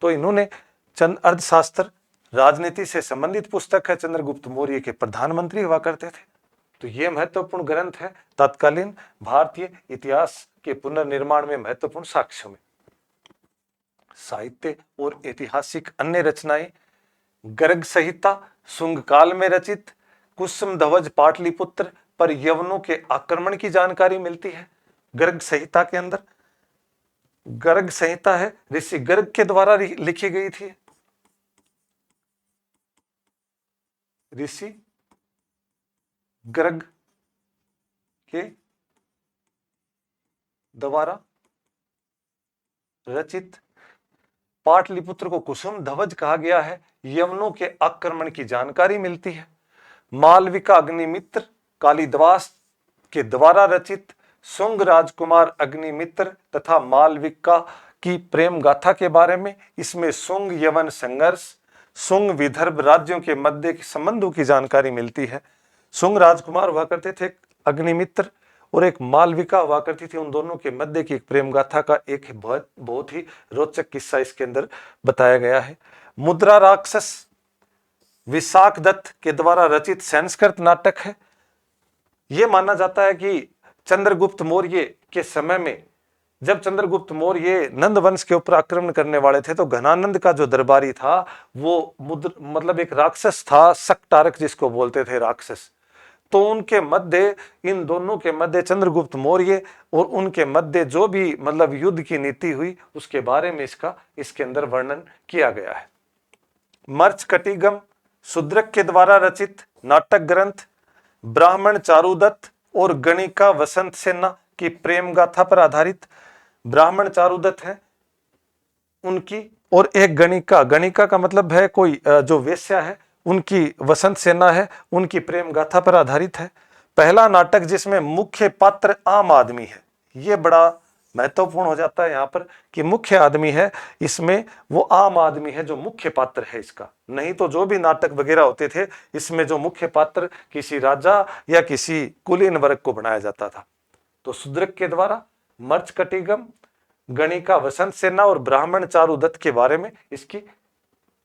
तो इन्होंने चंद अर्थशास्त्र, राजनीति से संबंधित पुस्तक है, चंद्रगुप्त मौर्य के प्रधानमंत्री हुआ करते थे। तो ये महत्वपूर्ण ग्रंथ है तत्कालीन भारतीय इतिहास के पुनर्निर्माण में महत्वपूर्ण साक्ष्यों में। साहित्य और ऐतिहासिक अन्य रचनाएं, गर्ग संहिता शुंग काल में रचित, कुसुम ध्वज पाटलिपुत्र पर यवनों के आक्रमण की जानकारी मिलती है। गर्ग संहिता के अंदर, गर्ग संहिता है ऋषि गर्ग के द्वारा लिखी गई थी। ऋषि गर्ग के द्वारा रचित। पाटलिपुत्र को कुसुम ध्वज कहा गया है। यवनों के आक्रमण की जानकारी मिलती है। मालविका अग्निमित्र कालिदास के द्वारा रचित शुंग राजकुमार अग्निमित्र तथा मालविका की प्रेम गाथा के बारे में, इसमें शुंग यवन संघर्ष, शुंग विदर्भ राज्यों के मध्य के संबंधों की जानकारी मिलती है। शुंग राजकुमार हुआ करते थे अग्निमित्र और एक मालविका हुआ करती थी, उन दोनों के मध्य की एक प्रेम गाथा का एक बहुत ही रोचक किस्सा इसके अंदर बताया गया है। मुद्रा राक्षस विशाख दत्त के द्वारा रचित संस्कृत नाटक है। यह माना जाता है कि चंद्रगुप्त मौर्य के समय में, जब चंद्रगुप्त मौर्य नंद वंश के ऊपर आक्रमण करने वाले थे, तो घनानंद का जो दरबारी था वो मतलब एक राक्षस था, शकटारक जिसको बोलते थे राक्षस। तो उनके मध्य, इन दोनों के मध्य चंद्रगुप्त मौर्य और उनके मध्य जो भी मतलब युद्ध की नीति हुई, उसके बारे में इसके अंदर वर्णन किया गया है। मर्चकटिगम शूद्रक के द्वारा रचित नाटक ग्रंथ, ब्राह्मण चारुदत्त और गणिका वसंत सेना की प्रेम गाथा पर आधारित। ब्राह्मण चारुदत्त है उनकी, और एक गणिका, गणिका का मतलब है कोई जो वेश्या है, उनकी वसंत सेना है, उनकी प्रेम गाथा पर आधारित है। पहला नाटक जिसमें मुख्य पात्र आम आदमी है, यह बड़ा महत्वपूर्ण हो जाता है यहाँ पर कि मुख्य आदमी है, इसमें वो आम आदमी है जो मुख्य पात्र है इसका। नहीं तो जो भी नाटक वगैरह होते थे, इसमें जो मुख्य पात्र किसी राजा या किसी कुलीन वर्ग को बनाया जाता था। तो शूद्रक के द्वारा मर्चकटिगम, गणिका वसंत सेना और ब्राह्मण चारुदत्त के बारे में इसकी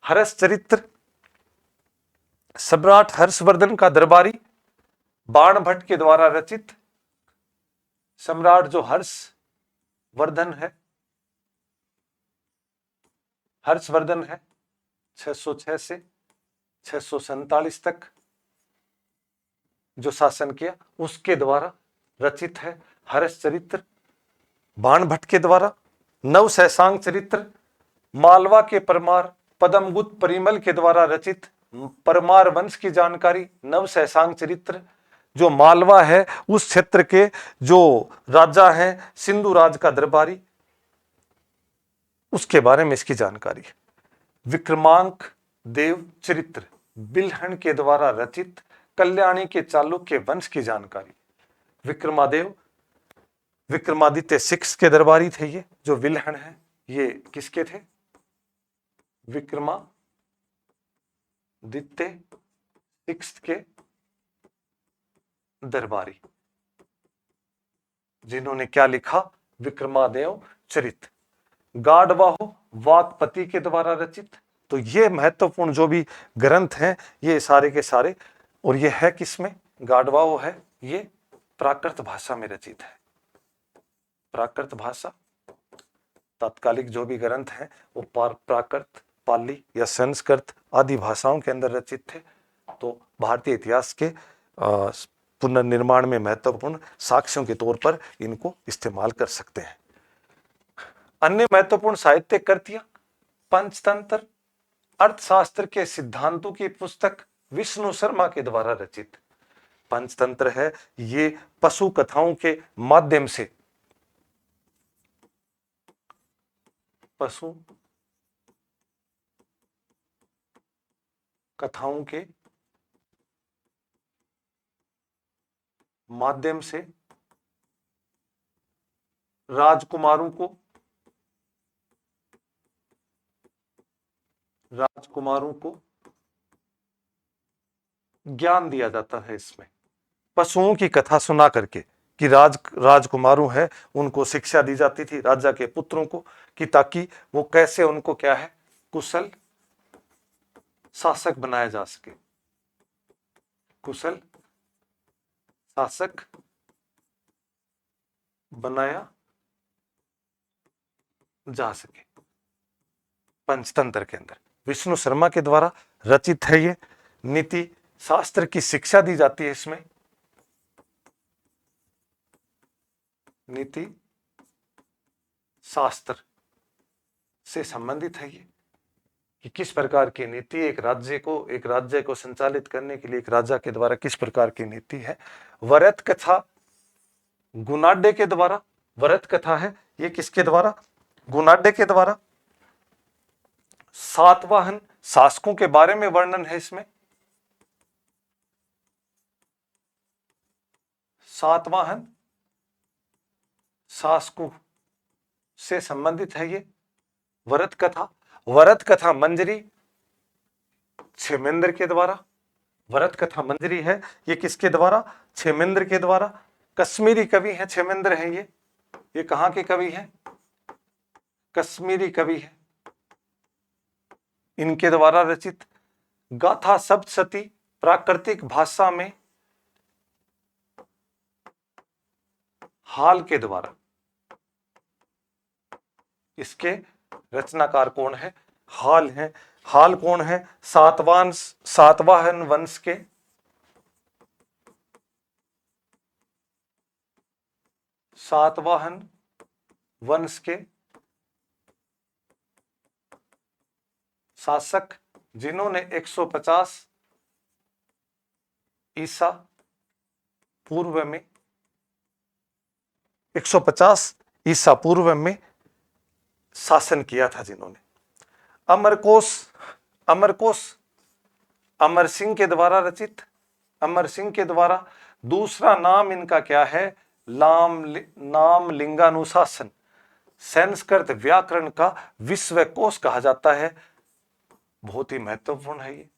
हर्ष चरित्र, सम्राट हर्षवर्धन का दरबारी बाण भट्ट के द्वारा रचित। सम्राट जो हर्षवर्धन है 606 से 647 तक जो शासन किया, उसके द्वारा रचित है हर्ष चरित्र। बाण भट्ट के द्वारा नव सहसांग चरित्र, मालवा के परमार पदमगुप्त परिमल के द्वारा रचित परमार वंश की जानकारी, नव सहसांग चरित्र। जो मालवा है उस क्षेत्र के जो राजा हैं, सिंधु राज का दरबारी, उसके बारे में इसकी जानकारी है। विक्रमांक देव चरित्र बिल्हण के द्वारा रचित कल्याणी के चालुक्य वंश की जानकारी। विक्रमादित्य 6 के दरबारी थे ये जो बिल्हण है, ये किसके थे? विक्रमादित्य 6 के दरबारी, जिन्होंने क्या लिखा? विक्रमादेव चरित। गाडवाहो वाकपति के द्वारा रचित। तो ये महत्वपूर्ण जो भी ग्रंथ हैं, ये सारे के सारे, और ये है किसमें? गाडवाहो है, ये प्राकृत भाषा में रचित है। प्राकृत भाषा, तात्कालिक जो भी ग्रंथ हैं वो प्राकृत, पाली या संस्कृत आदि भाषाओं के अंदर रचित थे। तो भारतीय इतिहास के पुनर्निर्माण में महत्वपूर्ण साक्ष्यों के तौर पर इनको इस्तेमाल कर सकते हैं। अन्य महत्वपूर्ण साहित्य कृतियां, पंचतंत्र अर्थशास्त्र के सिद्धांतों की पुस्तक विष्णु शर्मा के द्वारा रचित। पंचतंत्र है, ये पशु कथाओं के माध्यम से, पशु कथाओं के माध्यम से राजकुमारों को ज्ञान दिया जाता है। इसमें पशुओं की कथा सुना करके कि राजकुमारों है उनको शिक्षा दी जाती थी, राजा के पुत्रों को, कि ताकि वो कैसे उनको क्या है कुशल शासक बनाया जा सके, कुशल शासक बनाया जा सके। पंचतंत्र के अंदर विष्णु शर्मा के द्वारा रचित है ये। नीति शास्त्र की शिक्षा दी जाती है इसमें। नीति शास्त्र से संबंधित है ये कि किस प्रकार की नीति एक राज्य को संचालित करने के लिए एक राजा के द्वारा किस प्रकार की नीति है। वरत कथा गुनाड्डे के द्वारा, वरत कथा है ये किसके द्वारा, गुनाड्डे के द्वारा। सातवाहन शासकों के बारे में वर्णन है इसमें। सातवाहन शासकों से संबंधित है ये वरत कथा। वरत कथा मंजरी क्षेमेंद्र के द्वारा, वरत कथा मंजरी है ये किसके द्वारा, क्षेमेंद्र के द्वारा। कश्मीरी कवि है क्षेमेंद्र है ये कहां के कवि है, कश्मीरी कवि है, इनके द्वारा रचित। गाथा सप्तशती प्राकृतिक भाषा में हाल के द्वारा, इसके रचनाकार कौन है, हाल है। हाल कौन है, सातवाहन वंश के सातवाहन वंश के शासक जिन्होंने 150 ईसा पूर्व में 150 ईसा पूर्व में शासन किया था जिन्होंने। अमरकोश अमर सिंह के द्वारा रचित, अमर सिंह के द्वारा। दूसरा नाम इनका क्या है, नाम लिंगानुशासन, संस्कृत व्याकरण का विश्वकोश कहा जाता है। बहुत ही महत्वपूर्ण है ये,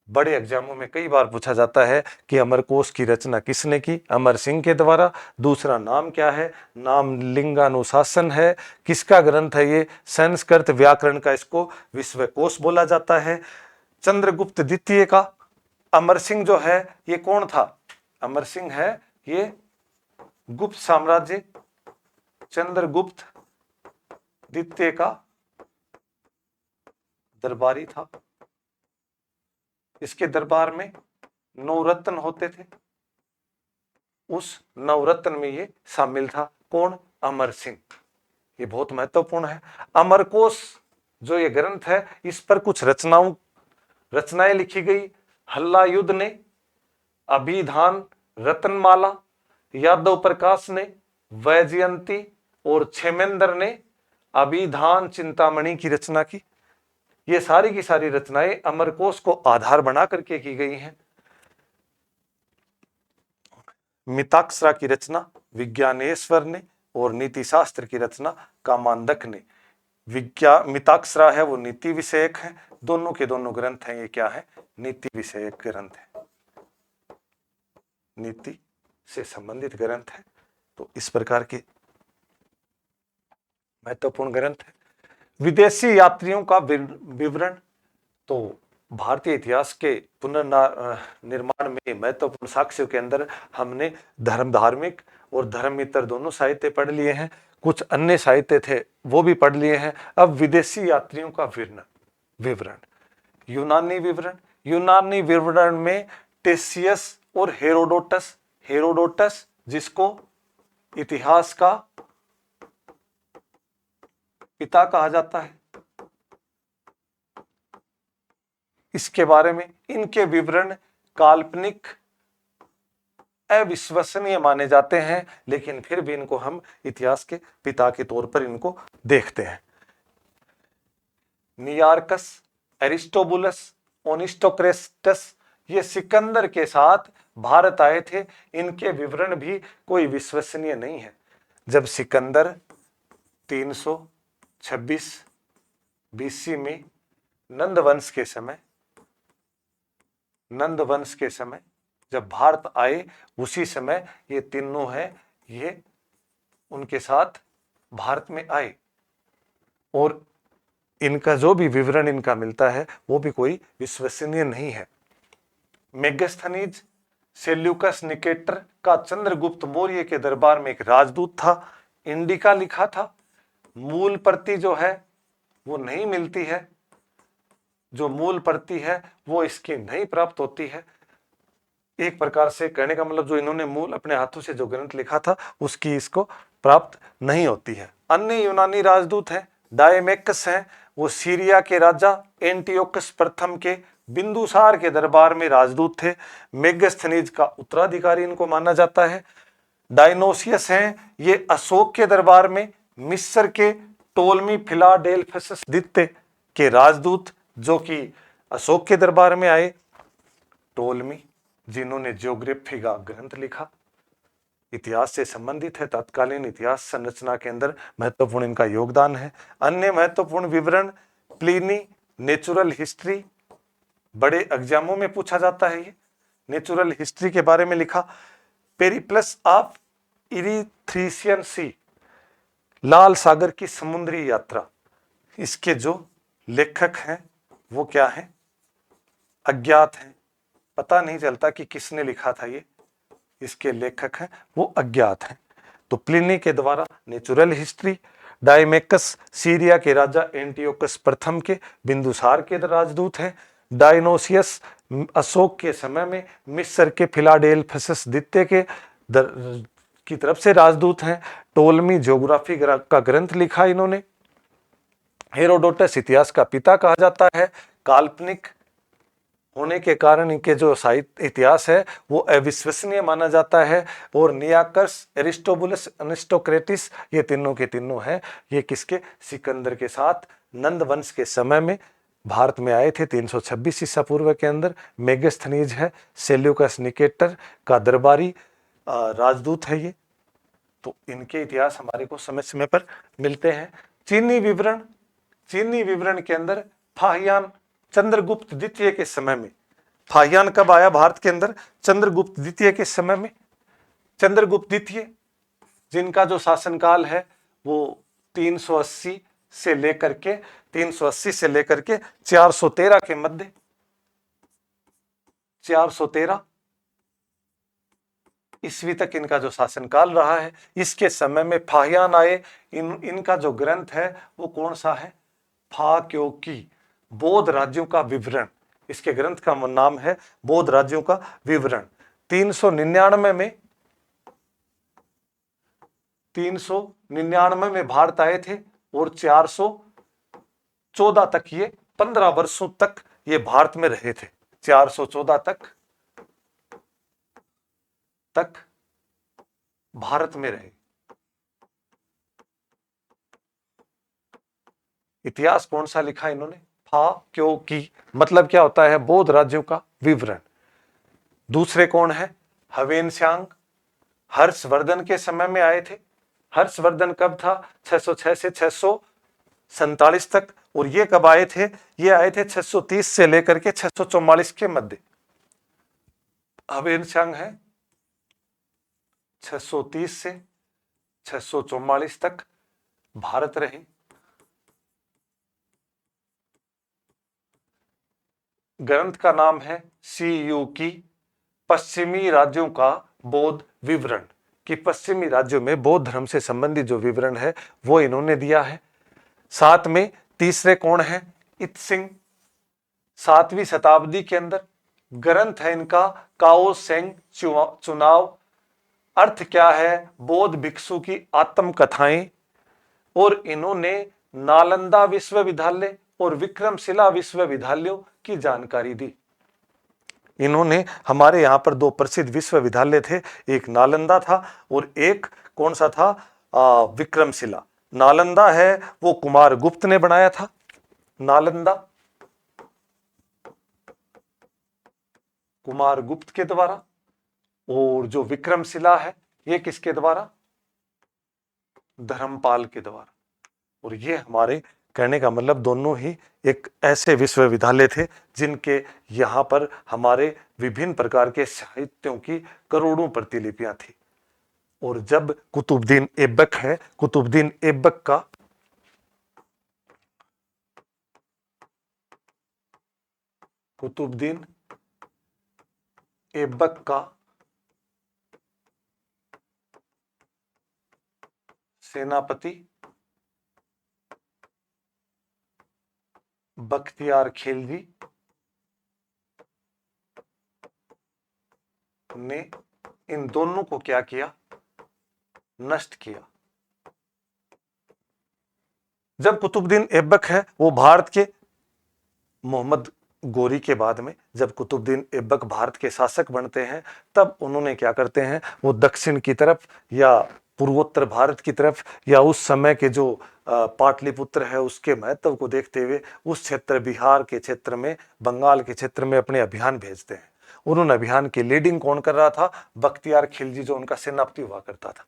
बड़े एग्जामों में कई बार पूछा जाता है कि अमरकोश की रचना किसने की, अमर सिंह के द्वारा। दूसरा नाम क्या है, नाम लिंगानुशासन है। किसका ग्रंथ है ये, संस्कृत व्याकरण का इसको विश्वकोश बोला जाता है। चंद्रगुप्त द्वितीय का, अमर सिंह जो है ये कौन था, अमर सिंह है ये गुप्त साम्राज्य चंद्रगुप्त द्वितीय का दरबारी था। इसके दरबार में नवरत्न होते थे, उस नवरत्न में ये शामिल था। कौन, अमर सिंह। ये बहुत महत्वपूर्ण है। अमरकोश जो ये ग्रंथ है इस पर कुछ रचनाएं लिखी गई। हल्लायुद्ध ने, अभिधान, रत्नमाला, यादव प्रकाश ने, वैजयंती और क्षेमेंद्र ने अभिधान चिंतामणि की रचना की। ये सारी की सारी रचनाएं अमरकोश को आधार बना करके की गई हैं। मिताक्षरा की रचना विज्ञानेश्वर ने और नीति शास्त्र की रचना कामांधक ने। मिताक्षरा है वो नीति विषयक है, दोनों के दोनों ग्रंथ हैं ये क्या है, नीति विषयक ग्रंथ है, नीति से संबंधित ग्रंथ है। तो इस प्रकार के महत्वपूर्ण ग्रंथ है। विदेशी यात्रियों का विवरण, तो भारतीय इतिहास के पुनर्निर्माण में महत्वपूर्ण साक्ष्यों के अंदर हमने धार्मिक और धर्मेतर दोनों साहित्य पढ़ लिए हैं, कुछ अन्य साहित्य थे वो भी पढ़ लिए हैं। अब विदेशी यात्रियों का विवरण, यूनानी विवरण में टेसियस और हेरोडोटस जिसको इतिहास का पिता कहा जाता है, इसके बारे में इनके विवरण काल्पनिक अविश्वसनीय माने जाते हैं, लेकिन फिर भी इनको हम इतिहास के पिता के तौर पर इनको देखते हैं। नियार्कस, एरिस्टोबुलस, ओनिस्टोक्रेटस ये सिकंदर के साथ भारत आए थे, इनके विवरण भी कोई विश्वसनीय नहीं है। जब सिकंदर 326 बीसी में नंद वंश के समय जब भारत आए, उसी समय ये तीनों हैं, ये उनके साथ भारत में आए, और इनका जो भी विवरण इनका मिलता है वो भी कोई विश्वसनीय नहीं है। मेगास्थनीज सेल्यूकस निकेटर का चंद्रगुप्त मौर्य के दरबार में एक राजदूत था, इंडिका लिखा था। मूल प्रति जो है वो नहीं मिलती है, जो मूल प्रति है वो इसकी नहीं प्राप्त होती है। एक प्रकार से कहने का मतलब, जो इन्होंने मूल अपने हाथों से जो ग्रंथ लिखा था उसकी इसको प्राप्त नहीं होती है। अन्य यूनानी राजदूत हैं, डायमेकस हैं, वो सीरिया के राजा एंटियोकस प्रथम के बिंदुसार के दरबार में राजदूत थे। मेगास्थनीज का उत्तराधिकारी इनको माना जाता है। डायनोसियस हैं, ये अशोक के दरबार में मिस्र के टोलमी फिलाडेल्फस द्वितीय के राजदूत, जो कि अशोक के दरबार में आए। टोलमी जिन्होंने ज्योग्राफी का ग्रंथ लिखा, इतिहास से संबंधित है, तत्कालीन इतिहास संरचना के अंदर महत्वपूर्ण इनका योगदान है। अन्य महत्वपूर्ण विवरण प्लिनी नेचुरल हिस्ट्री, बड़े एग्जामों में पूछा जाता है। ये नेचुरल हिस्ट्री के बारे में लिखा। पेरिप्लस ऑफ इरीथ्रिशियन सी, लाल सागर की समुद्री यात्रा, इसके जो लेखक हैं वो क्या हैं, अज्ञात हैं, पता नहीं चलता कि किसने लिखा था ये, इसके लेखक हैं वो अज्ञात हैं। तो प्लिनी के द्वारा नेचुरल हिस्ट्री, डायमेकस सीरिया के राजा एंटियोकस प्रथम के बिंदुसार के राजदूत हैं। डायनोसियस अशोक के समय में मिस्र के फिलाडेल्फस द्वितीय के की तरफ से राजदूत हैं। टोलमी ज्योग्राफी का ग्रंथ लिखा इन्होंने। हेरोडोटस इतिहास का पिता कहा जाता है। काल्पनिक होने के कारण इनके जो साहित्य इतिहास है वो अविश्वसनीय माना जाता है। और नियाकर्स, एरिस्टोबुलस, अरिस्टोक्रेटिस, ये तीनों के तीनों हैं, ये किसके, सिकंदर के साथ नंद वंश के समय में भारत में आए थे 326 ईसा पूर्व के अंदर। मेगास्थनीज है, सेल्यूकस निकेटर का दरबारी राजदूत है ये। तो इनके इतिहास हमारे को समय समय पर मिलते हैं। चीनी विवरण के अंदर फाहियान चंद्रगुप्त द्वितीय के समय में, फाहियान कब आया भारत के अंदर, चंद्रगुप्त द्वितीय के समय में। चंद्रगुप्त द्वितीय जिनका जो शासनकाल है वो 380 से लेकर के 413 के मध्य, 413 ईस्वी तक इनका जो शासनकाल रहा है। इसके समय में फाहियान आए। इनका जो ग्रंथ है वो कौन सा है, फा क्योंकि बौद्ध राज्यों का विवरण, इसके ग्रंथ का नाम है बौद्ध राज्यों का विवरण। 399 में भारत आए थे और 414 तक, ये 15 वर्षों तक ये भारत में रहे थे। 414 तक भारत में रहे। इतिहास कौन सा लिखा इन्होंने, फा क्योंकि, मतलब क्या होता है, बौद्ध राज्यों का विवरण। दूसरे कौन है, हवेनसांग, हर्षवर्धन के समय में आए थे। हर्षवर्धन कब था, 606 से 647 तक। और ये कब आए थे, ये आए थे 630 से लेकर के 644 के मध्य। हवेनसांग है 630 से 644 तक भारत रहे। ग्रंथ का नाम है CU की पश्चिमी राज्यों का बौद्ध विवरण, कि पश्चिमी राज्यों में बौद्ध धर्म से संबंधित जो विवरण है वो इन्होंने दिया है। साथ में तीसरे कौन है, इत्सिंग, 7वीं शताब्दी के अंदर ग्रंथ है इनका काओ सेंग चुनाव। अर्थ क्या है, बौद्ध भिक्षु की आत्मकथाएं। और इन्होंने नालंदा विश्वविद्यालय और विक्रमशिला विश्वविद्यालयों की जानकारी दी। इन्होंने, हमारे यहाँ पर 2 प्रसिद्ध विश्वविद्यालय थे, एक नालंदा था और एक कौन सा था, विक्रमशिला। नालंदा है वो कुमार गुप्त ने बनाया था, नालंदा कुमार गुप्त के द्वारा। और जो विक्रमशिला है ये किसके द्वारा? धर्मपाल के द्वारा। और ये हमारे कहने का मतलब दोनों ही एक ऐसे विश्वविद्यालय थे जिनके यहाँ पर हमारे विभिन्न प्रकार के साहित्यों की करोड़ों प्रतिलिपियां थी। और जब कुतुबुद्दीन ऐबक है, कुतुबुद्दीन ऐबक का कुतुबुद्दीन ऐबक का सेनापति बख्तियार खिलजी ने इन दोनों को क्या किया? नष्ट किया। जब कुतुबुद्दीन ऐबक है वो भारत के मोहम्मद गोरी के बाद में जब कुतुबुद्दीन ऐबक भारत के शासक बनते हैं, तब उन्होंने क्या करते हैं, वो दक्षिण की तरफ या पूर्वोत्तर भारत की तरफ या उस समय के जो पाटलिपुत्र है उसके महत्व को देखते हुए उस क्षेत्र, बिहार के क्षेत्र में, बंगाल के क्षेत्र में अपने अभियान भेजते हैं। उन्होंने अभियान की लीडिंग कौन कर रहा था? बख्तियार खिलजी, जो उनका सेनापति हुआ करता था।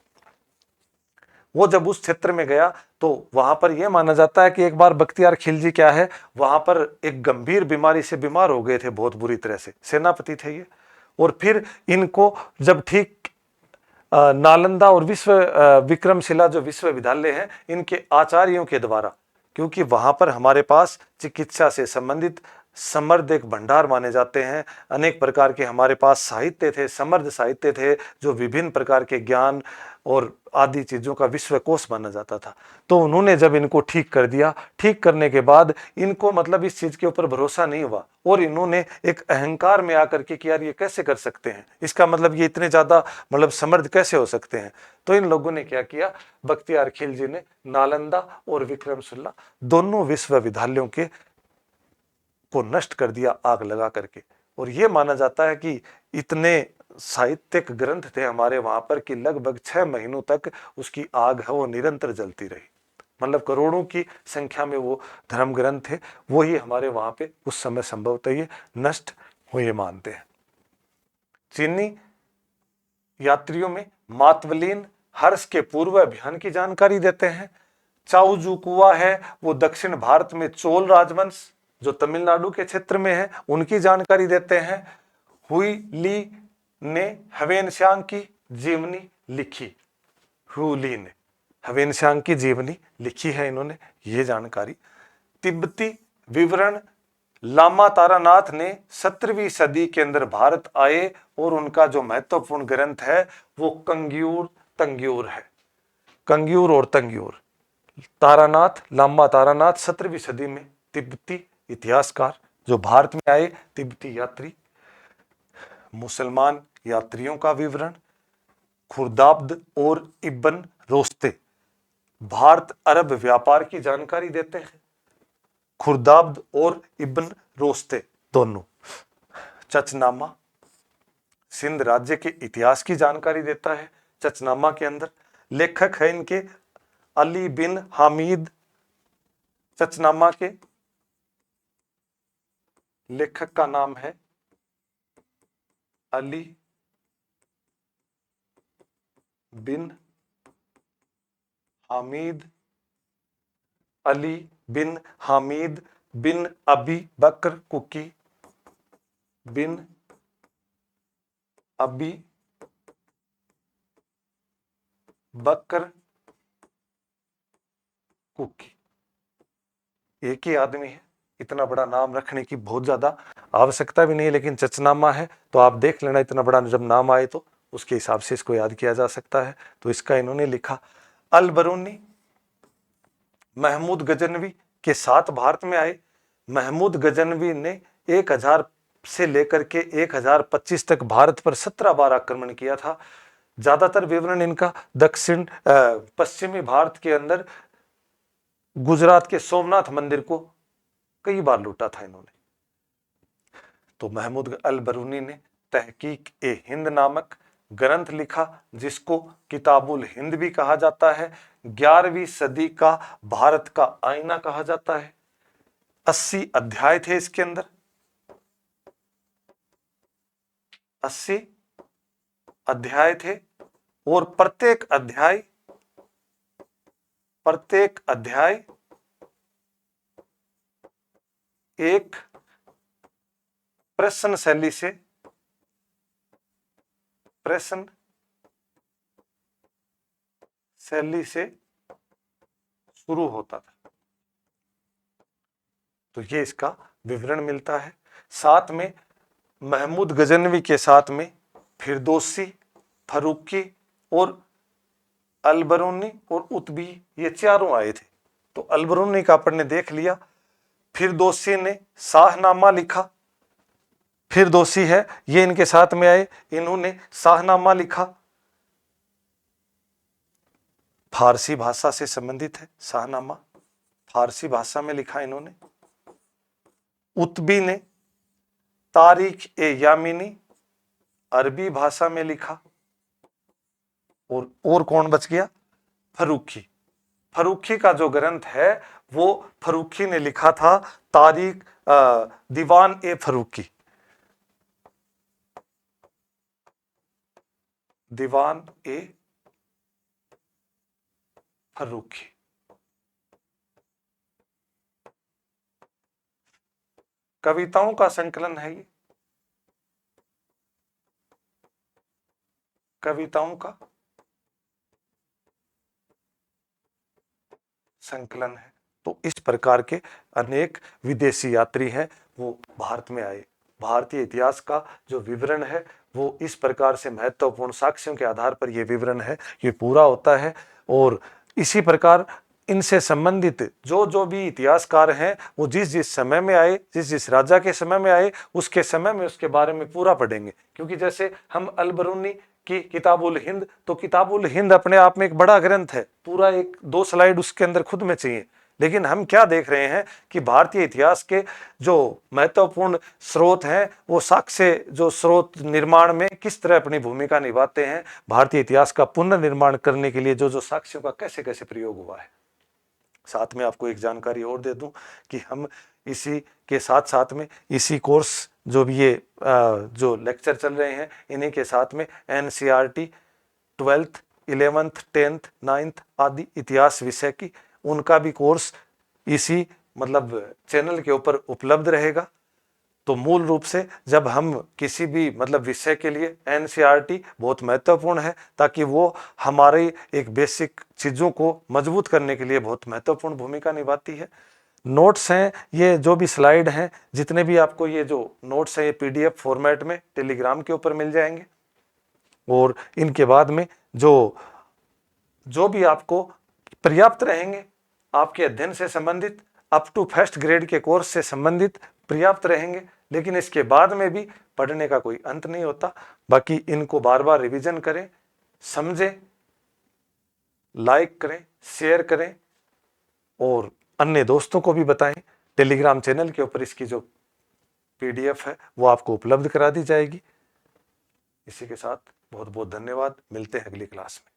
वो जब उस क्षेत्र में गया तो वहां पर यह माना जाता है कि एक बार बख्तियार खिलजी क्या है, वहां पर एक गंभीर बीमारी से बीमार हो गए थे, बहुत बुरी तरह से, सेनापति थे ये। और फिर इनको जब ठीक नालंदा और विक्रमशिला जो विश्वविद्यालय है, इनके आचार्यों के द्वारा, क्योंकि वहां पर हमारे पास चिकित्सा से संबंधित समृद्ध एक भंडार माने जाते हैं, अनेक प्रकार के हमारे पास साहित्य थे, समृद्ध साहित्य थे, जो विभिन्न प्रकार के ज्ञान और आदि चीजों का विश्वकोश माना जाता था। तो उन्होंने जब इनको ठीक कर दिया, ठीक करने के बाद इनको मतलब इस चीज के ऊपर भरोसा नहीं हुआ और इन्होंने एक अहंकार में आकर के कि यार ये कैसे कर सकते हैं, इसका मतलब ये इतने ज्यादा मतलब समृद्ध कैसे हो सकते हैं। तो इन लोगों ने क्या किया, बख्तियार खिलजी ने नालंदा और विक्रमशिला दोनों विश्वविद्यालयों के को नष्ट कर दिया आग लगा करके। और यह माना जाता है कि इतने साहित्यिक ग्रंथ थे हमारे वहां पर कि लगभग 6 महीनों तक उसकी आग है वो निरंतर जलती रही। मतलब करोड़ों की संख्या में वो धर्म ग्रंथ थे, वो ही हमारे वहां पे उस समय संभवतः ये नष्ट हुए मानते हैं। चीनी यात्रियों में मातवलीन हर्ष के पूर्व अभियान की जानकारी देते हैं। चाउजुकुआ है वो दक्षिण भारत में चोल राजवंश जो तमिलनाडु के क्षेत्र में है उनकी जानकारी देते हैं। हुई ली ने हवेनशांग की जीवनी लिखी, हुली ने हवेनशांग की जीवनी लिखी है इन्होंने, ये जानकारी। तिब्बती विवरण लामा तारानाथ ने 17वीं सदी के अंदर भारत आए और उनका जो महत्वपूर्ण ग्रंथ है वो कंग्यूर तंग्यूर है। कंग्यूर और तंग्यूर, तारानाथ, लामा तारानाथ 17वीं सदी में तिब्बती इतिहासकार जो भारत में आए, तिब्बती यात्री। मुसलमान यात्रियों का विवरण, खुर्दाब्द और इब्न रोस्ते भारत अरब व्यापार की जानकारी देते हैं। खुर्दाब्द और इब्न रोस्ते दोनों। चचनामा सिंध राज्य के इतिहास की जानकारी देता है। चचनामा के अंदर लेखक है इनके अली बिन हामिद। चचनामा के लेखक का नाम है अली बिन हामिद, अली बिन हामिद बिन अबी बकर कुकी बिन अबी बकर कुकी। एक ही आदमी है, इतना बड़ा नाम रखने की बहुत ज्यादा आवश्यकता भी नहीं है, लेकिन चचनामा है तो आप देख लेना, इतना बड़ा जब नाम आए तो उसके हिसाब से इसको याद किया जा सकता है। तो इसका इन्होंने लिखा। अल बरूनी महमूद गजनवी के साथ भारत में आए। महमूद गजनवी ने 1000 से लेकर के 1025 तक भारत पर 17 बार आक्रमण किया था। ज्यादातर विवरण इनका दक्षिण पश्चिमी भारत के अंदर गुजरात के सोमनाथ मंदिर को कई बार लूटा था इन्होंने। तो महमूद अल बरूनी ने तहकीक ए हिंद नामक ग्रंथ लिखा जिसको किताबुल हिंद भी कहा जाता है। 11वीं सदी का भारत का आईना कहा जाता है। 80 अध्याय थे इसके अंदर, 80 अध्याय थे और प्रत्येक अध्याय एक प्रश्न शैली से शुरू होता था। तो ये इसका विवरण मिलता है। साथ में महमूद गजनवी के साथ में फिरदौसी, फरूकी और अलबरूनी और उतबी, ये चारों आए थे। तो अलबरूनी का अपन ने देख लिया। फिरदौसी ने शाहनामा लिखा, फिरदौसी है ये इनके साथ में आए, इन्होंने शाहनामा लिखा। फारसी भाषा से संबंधित है शाहनामा, फारसी भाषा में लिखा इन्होंने। उतबी ने तारीख ए यामीनी अरबी भाषा में लिखा। और कौन बच गया? फरूकी। फरूकी का जो ग्रंथ है वो फरूकी ने लिखा था, तारीख दीवान ए फरूकी, दीवान ए फरूकी। कविताओं का संकलन है ये, कविताओं का संकलन है। तो इस प्रकार के अनेक विदेशी यात्री हैं वो भारत में आए। भारतीय इतिहास का जो विवरण है वो इस प्रकार से महत्वपूर्ण साक्ष्यों के आधार पर ये विवरण है, ये पूरा होता है। और इसी प्रकार इनसे संबंधित जो जो भी इतिहासकार हैं वो जिस जिस समय में आए, जिस जिस राजा के समय में आए, उसके समय में उसके बारे में पूरा पढ़ेंगे। क्योंकि जैसे हम अलबरूनी की किताबुल हिंद, तो किताबुल हिंद अपने आप में एक बड़ा ग्रंथ है, पूरा एक 2 स्लाइड उसके अंदर खुद में चाहिए। लेकिन हम क्या देख रहे हैं कि भारतीय इतिहास के जो महत्वपूर्ण स्रोत हैं वो साक्ष्य जो स्रोत निर्माण में किस तरह अपनी भूमिका निभाते हैं, भारतीय इतिहास का पुनर्निर्माण करने के लिए जो जो साक्ष्यों का कैसे कैसे प्रयोग हुआ है। साथ में आपको एक जानकारी और दे दूं कि हम इसी के साथ साथ में इसी कोर्स जो भी ये जो लेक्चर चल रहे हैं इन्हीं के साथ में NCERT 12th 11th 10th 9th आदि इतिहास विषय की उनका भी कोर्स इसी मतलब चैनल के ऊपर उपलब्ध रहेगा। तो मूल रूप से जब हम किसी भी मतलब विषय के लिए NCERT बहुत महत्वपूर्ण है, ताकि वो हमारे एक बेसिक चीज़ों को मजबूत करने के लिए बहुत महत्वपूर्ण भूमिका निभाती है। नोट्स हैं, ये जो भी स्लाइड हैं, जितने भी आपको ये जो नोट्स हैं ये PDF फॉर्मेट में टेलीग्राम के ऊपर मिल जाएंगे। और इनके बाद में जो भी आपको पर्याप्त रहेंगे, आपके अध्ययन से संबंधित अप टू फर्स्ट ग्रेड के कोर्स से संबंधित पर्याप्त रहेंगे। लेकिन इसके बाद में भी पढ़ने का कोई अंत नहीं होता। बाकी इनको बार बार रिवीजन करें, समझें, लाइक करें, शेयर करें और अन्य दोस्तों को भी बताएं। टेलीग्राम चैनल के ऊपर इसकी जो PDF है वो आपको उपलब्ध करा दी जाएगी। इसी के साथ बहुत बहुत धन्यवाद, मिलते हैं अगली क्लास में।